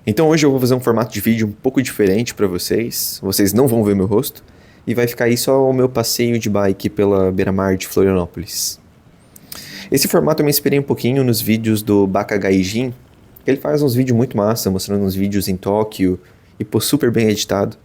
Então hoje eu vou fazer um formato de vídeo um pouco diferente para vocês não vão ver meu rosto, e vai ficar aí só o meu passeio de bike pela beira-mar de Florianópolis. Esse formato eu me inspirei um pouquinho nos vídeos do Baka Gaijin, que ele faz uns vídeos muito massa, mostrando uns vídeos em Tóquio, e pô, super bem editado.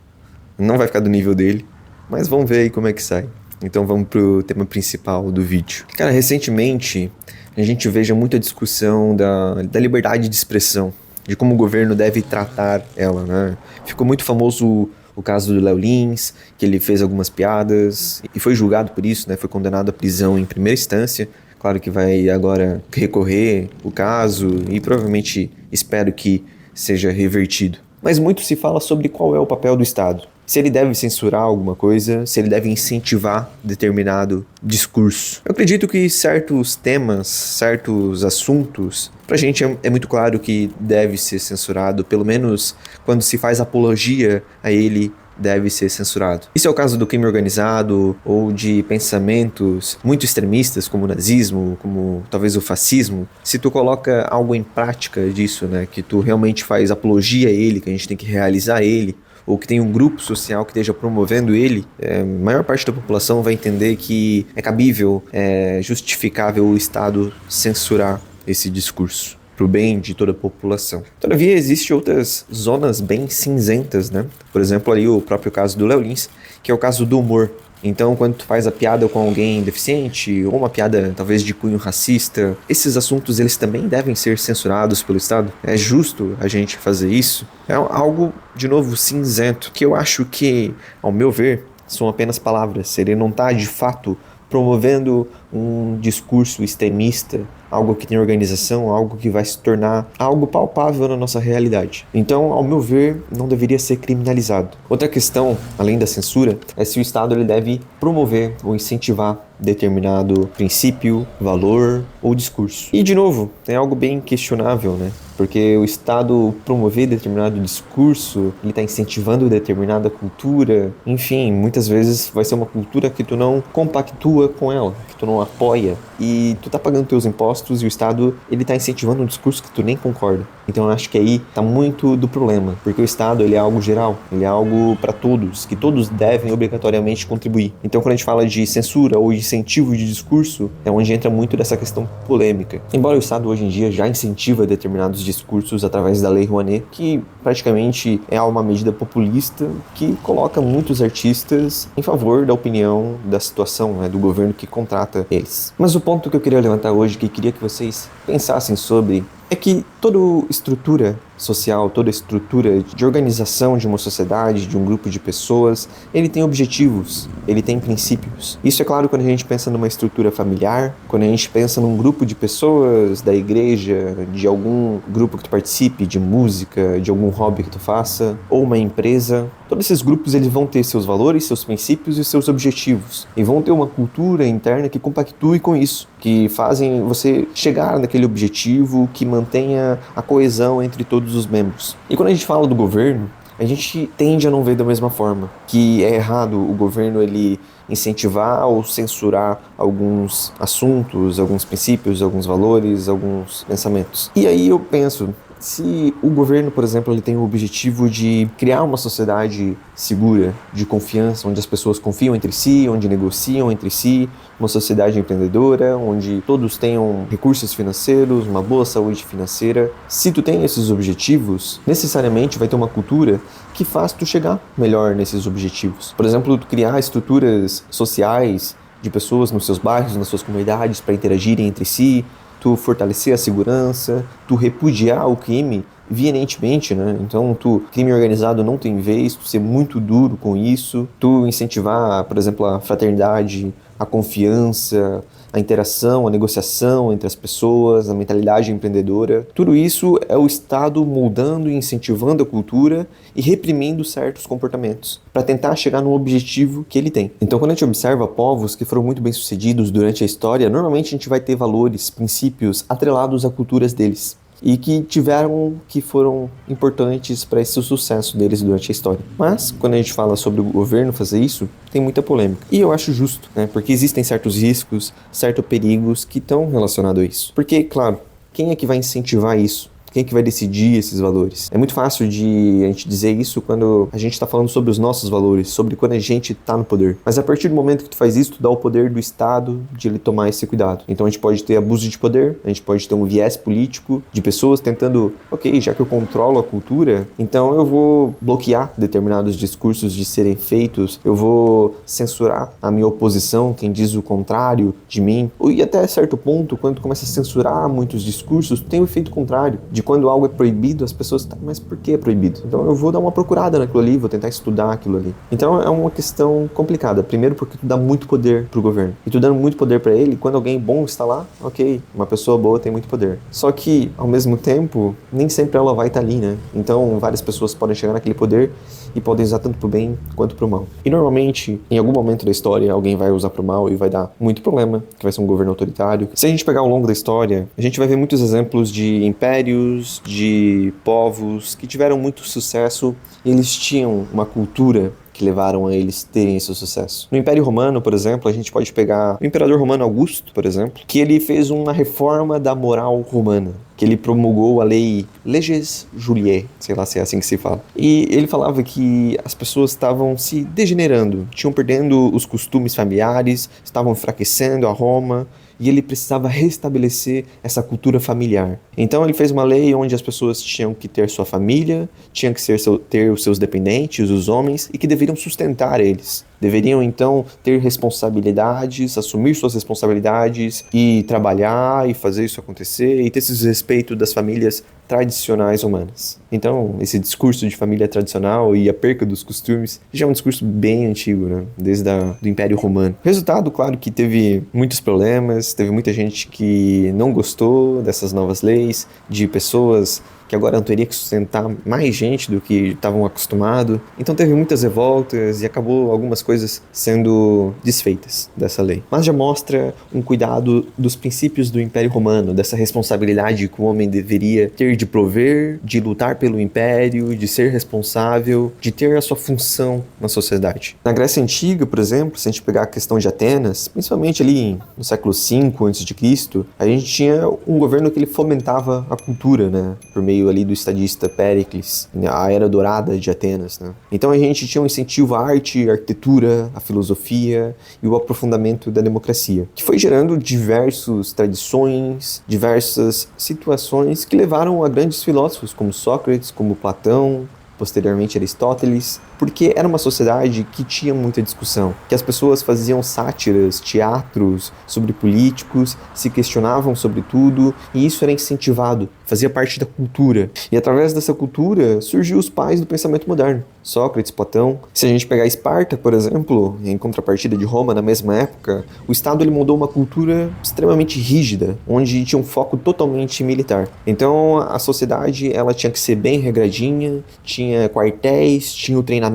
Não vai ficar do nível dele, mas vamos ver aí como é que sai. Então vamos pro tema principal do vídeo. Cara, recentemente a gente veja muita discussão da liberdade de expressão, de como o governo deve tratar ela, né? Ficou muito famoso o caso do Léo Lins, que ele fez algumas piadas e foi julgado por isso, né? Foi condenado à prisão em primeira instância. Claro que vai agora recorrer o caso e provavelmente espero que seja revertido. Mas muito se fala sobre qual é o papel do Estado. Se ele deve censurar alguma coisa, se ele deve incentivar determinado discurso. Eu acredito que certos temas, certos assuntos, pra gente é muito claro que deve ser censurado, pelo menos quando se faz apologia a ele, deve ser censurado. Isso é o caso do crime organizado ou de pensamentos muito extremistas, como o nazismo, como talvez o fascismo. Se tu coloca algo em prática disso, né, que tu realmente faz apologia a ele, que a gente tem que realizar ele, ou que tem um grupo social que esteja promovendo ele, a maior parte da população vai entender que é cabível, é justificável o Estado censurar esse discurso para o bem de toda a população. Todavia, existem outras zonas bem cinzentas, né? Por exemplo, ali o próprio caso do Léo Lins, que é o caso do humor. Então, quando tu faz a piada com alguém deficiente, ou uma piada talvez de cunho racista, esses assuntos eles também devem ser censurados pelo Estado. É justo a gente fazer isso. É algo, de novo, cinzento, que eu acho que, ao meu ver, são apenas palavras. Ele não está, de fato, promovendo um discurso extremista, algo que tem organização, algo que vai se tornar algo palpável na nossa realidade. Então, ao meu ver, não deveria ser criminalizado. Outra questão, além da censura, é se o Estado ele deve promover ou incentivar determinado princípio, valor ou discurso. E, de novo, é algo bem questionável, né? Porque o Estado promover determinado discurso, ele está incentivando determinada cultura, enfim, muitas vezes vai ser uma cultura que tu não compactua com ela, que tu não apoia, e tu tá pagando teus impostos e o Estado, ele tá incentivando um discurso que tu nem concorda. Então eu acho que aí tá muito do problema, porque o Estado, ele é algo geral, ele é algo para todos, que todos devem obrigatoriamente contribuir. Então quando a gente fala de censura ou de incentivo de discurso, é onde entra muito dessa questão polêmica. Embora o Estado hoje em dia já incentiva determinados discursos através da Lei Rouanet, que praticamente é uma medida populista que coloca muitos artistas em favor da opinião da situação, né, do governo que contrata eles. Mas o ponto que eu queria levantar hoje, que queria que vocês pensassem sobre, é que toda estrutura social, toda estrutura de organização de uma sociedade, de um grupo de pessoas, ele tem objetivos, ele tem princípios. Isso é claro quando a gente pensa numa estrutura familiar, quando a gente pensa num grupo de pessoas da igreja, de algum grupo que tu participe, de música, de algum hobby que tu faça, ou uma empresa. Todos esses grupos eles vão ter seus valores, seus princípios e seus objetivos. E vão ter uma cultura interna que compactue com isso, que fazem você chegar naquele objetivo, que mantenha a coesão entre todos os membros. E quando a gente fala do governo, a gente tende a não ver da mesma forma, que é errado o governo ele incentivar ou censurar alguns assuntos, alguns princípios, alguns valores, alguns pensamentos. E aí eu penso, se o governo, por exemplo, ele tem o objetivo de criar uma sociedade segura, de confiança, onde as pessoas confiam entre si, onde negociam entre si, uma sociedade empreendedora, onde todos tenham recursos financeiros, uma boa saúde financeira. Se tu tem esses objetivos, necessariamente vai ter uma cultura que faz tu chegar melhor nesses objetivos. Por exemplo, tu criar estruturas sociais de pessoas nos seus bairros, nas suas comunidades, para interagirem entre si, tu fortalecer a segurança, tu repudiar o crime veementemente, né? Então, crime organizado não tem vez, tu ser muito duro com isso, tu incentivar, por exemplo, a fraternidade, a confiança, a interação, a negociação entre as pessoas, a mentalidade empreendedora. Tudo isso é o Estado moldando e incentivando a cultura e reprimindo certos comportamentos para tentar chegar num objetivo que ele tem. Então, quando a gente observa povos que foram muito bem-sucedidos durante a história, normalmente a gente vai ter valores, princípios atrelados a culturas deles e que foram importantes para esse sucesso deles durante a história. Mas, quando a gente fala sobre o governo fazer isso, tem muita polêmica. E eu acho justo, né? Porque existem certos riscos, certos perigos que estão relacionados a isso. Porque, claro, quem é que vai incentivar isso? Quem é que vai decidir esses valores? É muito fácil de a gente dizer isso quando a gente está falando sobre os nossos valores, sobre quando a gente está no poder. Mas a partir do momento que tu faz isso, tu dá o poder do Estado de ele tomar esse cuidado. Então a gente pode ter abuso de poder, a gente pode ter um viés político de pessoas tentando, ok, já que eu controlo a cultura, então eu vou bloquear determinados discursos de serem feitos, eu vou censurar a minha oposição, quem diz o contrário de mim. E até certo ponto, quando tu começa a censurar muitos discursos, tem o efeito contrário, de quando algo é proibido, as pessoas, tá, mas por que é proibido? Então eu vou dar uma procurada naquilo ali, vou tentar estudar aquilo ali. Então é uma questão complicada. Primeiro porque tu dá muito poder pro governo. E tu dando muito poder pra ele, quando alguém bom está lá, ok, uma pessoa boa tem muito poder. Só que, ao mesmo tempo, nem sempre ela vai estar ali, né? Então várias pessoas podem chegar naquele poder e podem usar tanto pro bem quanto pro mal. E normalmente, em algum momento da história, alguém vai usar pro mal e vai dar muito problema, que vai ser um governo autoritário. Se a gente pegar ao longo da história, a gente vai ver muitos exemplos de impérios, de povos que tiveram muito sucesso e eles tinham uma cultura que levaram a eles terem esse sucesso. No Império Romano, por exemplo, a gente pode pegar o Imperador Romano Augusto, por exemplo, que ele fez uma reforma da moral romana, que ele promulgou a lei Leges Juliae, sei lá se é assim que se fala. E ele falava que as pessoas estavam se degenerando, tinham perdendo os costumes familiares, estavam enfraquecendo a Roma, e ele precisava restabelecer essa cultura familiar. Então ele fez uma lei onde as pessoas tinham que ter sua família, tinham que ter os seus dependentes, os homens, e que deveriam sustentar eles. Deveriam então ter responsabilidades, assumir suas responsabilidades e trabalhar e fazer isso acontecer e ter esse respeito das famílias tradicionais humanas. Então, esse discurso de família tradicional e a perca dos costumes já é um discurso bem antigo, né? Desde do Império Romano. Resultado, claro, que teve muitos problemas, teve muita gente que não gostou dessas novas leis, de pessoas que agora teria que sustentar mais gente do que estavam acostumados. Então teve muitas revoltas e acabou algumas coisas sendo desfeitas dessa lei. Mas já mostra um cuidado dos princípios do Império Romano, dessa responsabilidade que o homem deveria ter de prover, de lutar pelo império, de ser responsável, de ter a sua função na sociedade. Na Grécia Antiga, por exemplo, se a gente pegar a questão de Atenas, principalmente ali no século V a.C., a gente tinha um governo que ele fomentava a cultura, né? Por meio ali do estadista Péricles, a Era Dourada de Atenas, né? Então a gente tinha um incentivo à arte, à arquitetura, à filosofia e o aprofundamento da democracia, que foi gerando diversas tradições, diversas situações que levaram a grandes filósofos como Sócrates, como Platão, posteriormente Aristóteles, porque era uma sociedade que tinha muita discussão, que as pessoas faziam sátiras, teatros sobre políticos, se questionavam sobre tudo, e isso era incentivado, fazia parte da cultura. E através dessa cultura surgiu os pais do pensamento moderno, Sócrates, Platão. Se a gente pegar Esparta, por exemplo, em contrapartida de Roma na mesma época, o Estado ele moldou uma cultura extremamente rígida, onde tinha um foco totalmente militar. Então a sociedade ela tinha que ser bem regradinha, tinha quartéis, tinha o treinamento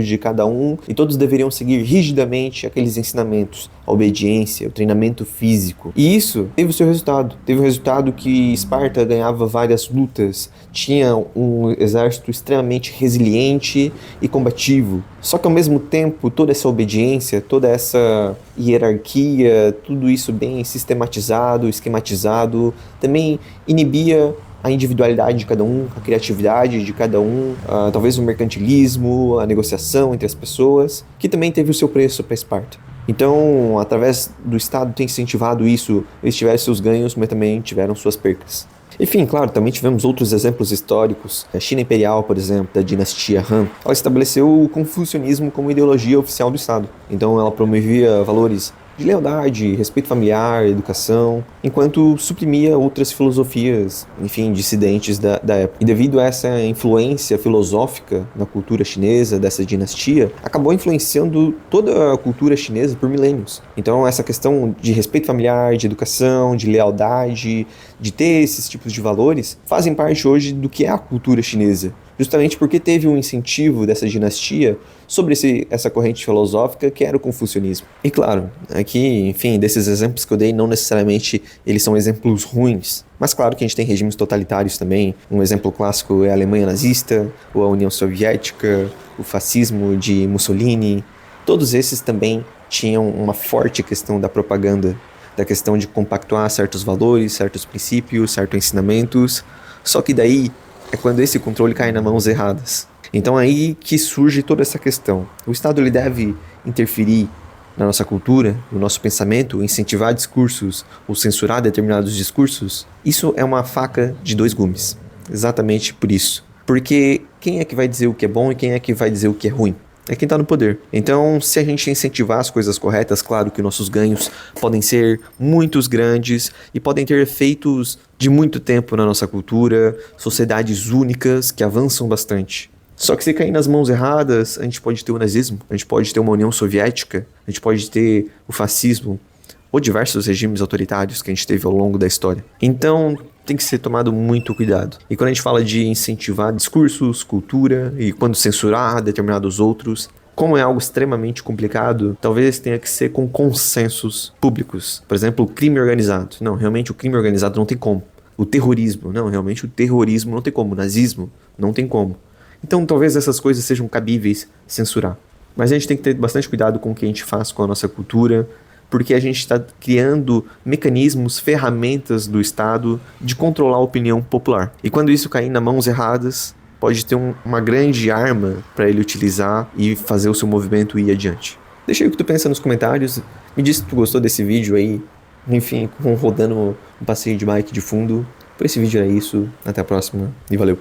de cada um, e todos deveriam seguir rigidamente aqueles ensinamentos, a obediência, o treinamento físico. E isso teve o seu resultado. Teve o resultado que Esparta ganhava várias lutas, tinha um exército extremamente resiliente e combativo. Só que ao mesmo tempo, toda essa obediência, toda essa hierarquia, tudo isso bem sistematizado, esquematizado, também inibia a individualidade de cada um, a criatividade de cada um, talvez o mercantilismo, a negociação entre as pessoas, que também teve o seu preço para Esparta. Então, através do Estado ter incentivado isso, eles tiveram seus ganhos, mas também tiveram suas percas. Enfim, claro, também tivemos outros exemplos históricos. A China Imperial, por exemplo, da dinastia Han, ela estabeleceu o confucionismo como ideologia oficial do Estado. Então ela promovia valores de lealdade, respeito familiar, educação, enquanto suprimia outras filosofias, enfim, dissidentes da época. E devido a essa influência filosófica na cultura chinesa, dessa dinastia, acabou influenciando toda a cultura chinesa por milênios. Então essa questão de respeito familiar, de educação, de lealdade, de ter esses tipos de valores, fazem parte hoje do que é a cultura chinesa. Justamente porque teve um incentivo dessa dinastia sobre essa corrente filosófica que era o confucionismo. E claro, aqui, enfim, desses exemplos que eu dei, não necessariamente eles são exemplos ruins, mas claro que a gente tem regimes totalitários também. Um exemplo clássico é a Alemanha nazista, ou a União Soviética, o fascismo de Mussolini. Todos esses também tinham uma forte questão da propaganda, da questão de compactuar certos valores, certos princípios, certos ensinamentos, Só que daí é quando esse controle cai nas mãos erradas. Então aí que surge toda essa questão. O Estado ele deve interferir na nossa cultura, no nosso pensamento, incentivar discursos ou censurar determinados discursos? Isso é uma faca de dois gumes. Exatamente por isso. Porque quem é que vai dizer o que é bom e quem é que vai dizer o que é ruim? É quem está no poder. Então, se a gente incentivar as coisas corretas, claro que nossos ganhos podem ser muitos grandes e podem ter efeitos de muito tempo na nossa cultura, sociedades únicas que avançam bastante. Só que se cair nas mãos erradas, a gente pode ter o nazismo, a gente pode ter uma União Soviética, a gente pode ter o fascismo, ou diversos regimes autoritários que a gente teve ao longo da história. Então, tem que ser tomado muito cuidado. E quando a gente fala de incentivar discursos, cultura, e quando censurar determinados outros, como é algo extremamente complicado, talvez tenha que ser com consensos públicos. Por exemplo, o crime organizado. Não, realmente o crime organizado não tem como. O terrorismo. Não, realmente o terrorismo não tem como. O nazismo não tem como. Então, talvez essas coisas sejam cabíveis censurar. Mas a gente tem que ter bastante cuidado com o que a gente faz com a nossa cultura, porque a gente está criando mecanismos, ferramentas do Estado de controlar a opinião popular. E quando isso cair nas mãos erradas, pode ter uma grande arma para ele utilizar e fazer o seu movimento ir adiante. Deixa aí o que tu pensa nos comentários. Me diz se tu gostou desse vídeo aí. Enfim, rodando um passeio de bike de fundo. Por esse vídeo é isso. Até a próxima e valeu.